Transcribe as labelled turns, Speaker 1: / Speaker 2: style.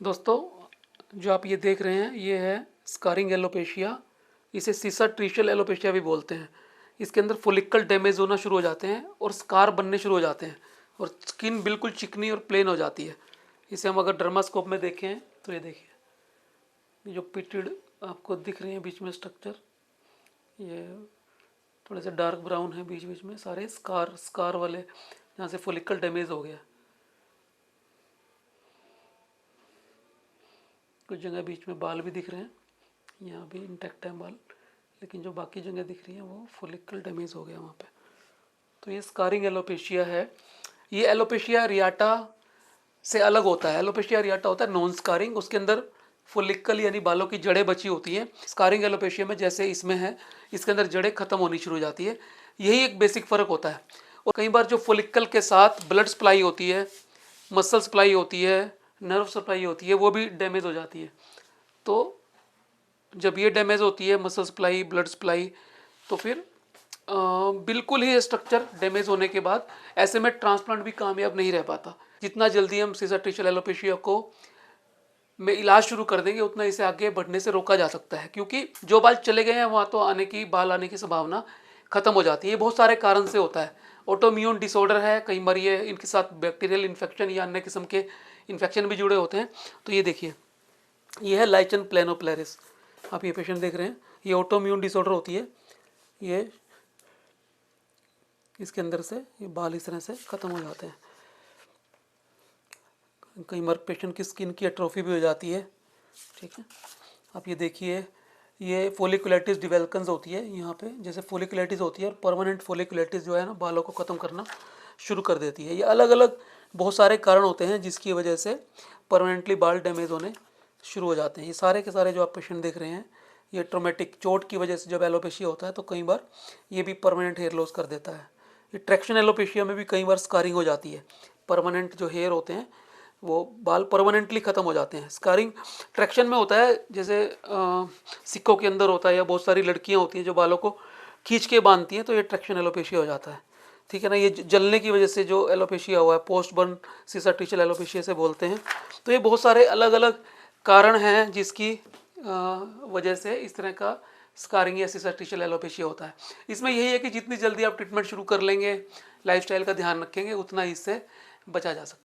Speaker 1: दोस्तों, जो आप ये देख रहे हैं ये है स्कारिंग एलोपेशिया। इसे सिसाट्रिशियल एलोपेशिया भी बोलते हैं। इसके अंदर फोलिकल डैमेज होना शुरू हो जाते हैं और स्कार बनने शुरू हो जाते हैं और स्किन बिल्कुल चिकनी और प्लेन हो जाती है। इसे हम अगर डर्मास्कोप में देखें तो ये देखिए, ये जो पिटेड आपको दिख रही है बीच में स्ट्रक्चर, ये थोड़े से डार्क ब्राउन है। बीच बीच में सारे स्कार स्कार वाले जहाँ से फोलिकल डैमेज हो गया। कुछ जगह बीच में बाल भी दिख रहे हैं, यहाँ भी इंटैक्ट है बाल, लेकिन जो बाकी जगह दिख रही है वो फोलिकल डैमेज हो गया वहाँ पे। तो ये स्कारिंग एलोपेशिया है। ये एलोपेशिया रियाटा से अलग होता है। एलोपेशिया रियाटा होता है नॉन स्कारिंग, उसके अंदर फोलिकल यानी बालों की जड़ें बची होती हैं। स्कारिंग एलोपेशिया में जैसे इसमें है, इसके अंदर जड़ें खत्म होनी शुरू हो जाती है। यही एक बेसिक फ़र्क होता है। और कई बार जो फोलिकल के साथ ब्लड सप्लाई होती है, मसल सप्लाई होती है, नर्व सप्लाई होती है, वो भी डैमेज हो जाती है। तो जब ये डैमेज होती है मसल सप्लाई, ब्लड सप्लाई, तो फिर बिल्कुल ही स्ट्रक्चर डैमेज होने के बाद ऐसे में ट्रांसप्लांट भी कामयाब नहीं रह पाता। जितना जल्दी हम सिसाट्रिशियल एलोपेशिया को में इलाज शुरू कर देंगे उतना इसे आगे बढ़ने से रोका जा सकता है, क्योंकि जो बाल चले गए हैं वहाँ तो बाल आने की संभावना खत्म हो जाती है। ये बहुत सारे कारण से होता है। ऑटोइम्यून डिसऑर्डर है, कई बार ये इनके साथ बैक्टीरियल इन्फेक्शन या अन्य किस्म के इन्फेक्शन भी जुड़े होते हैं। तो ये देखिए, ये है लाइचन प्लेनोप्लेरिस। आप ये पेशेंट देख रहे हैं, ये ऑटोइम्यून डिसऑर्डर होती है। ये इसके अंदर से ये बाल इस तरह से ख़त्म हो जाते हैं। कई बार पेशेंट की स्किन की एट्रोफी भी हो जाती है। ठीक है, आप ये देखिए, ये फोलिकुलाइटिस डिवेल्कन्स होती है यहाँ पे, जैसे फोलिकुलाइटिस होती है और परमानेंट फोलिकुलाइटिस जो है ना बालों को ख़त्म करना शुरू कर देती है। ये अलग अलग बहुत सारे कारण होते हैं जिसकी वजह से परमानेंटली बाल डैमेज होने शुरू हो जाते हैं। ये सारे के सारे जो आप पेशेंट देख रहे हैं, ये ट्रोमेटिक चोट की वजह से जब एलोपेशिया होता है तो कई बार ये भी परमानेंट हेयर लॉस कर देता है। ये ट्रैक्शन एलोपेशिया में भी कई बार स्कारिंग हो जाती है। परमानेंट जो हेयर होते हैं वो बाल परमानेंटली ख़त्म हो जाते हैं। स्कारिंग ट्रैक्शन में होता है, जैसे सिक्कों के अंदर होता है, या बहुत सारी लड़कियां होती हैं जो बालों को खींच के बांधती हैं, तो ये ट्रैक्शन एलोपेशिया हो जाता है। ठीक है ना, ये जलने की वजह से जो एलोपेशिया हुआ है पोस्ट बर्न सिसाट्रिशियल एलोपेशिया से बोलते हैं। तो ये बहुत सारे अलग अलग कारण हैं जिसकी वजह से इस तरह का स्कारिंग या सिसाट्रिशियल एलोपेशिया होता है। इसमें यही है कि जितनी जल्दी आप ट्रीटमेंट शुरू कर लेंगे, लाइफस्टाइल का ध्यान रखेंगे, उतना इससे बचा जा सकता है।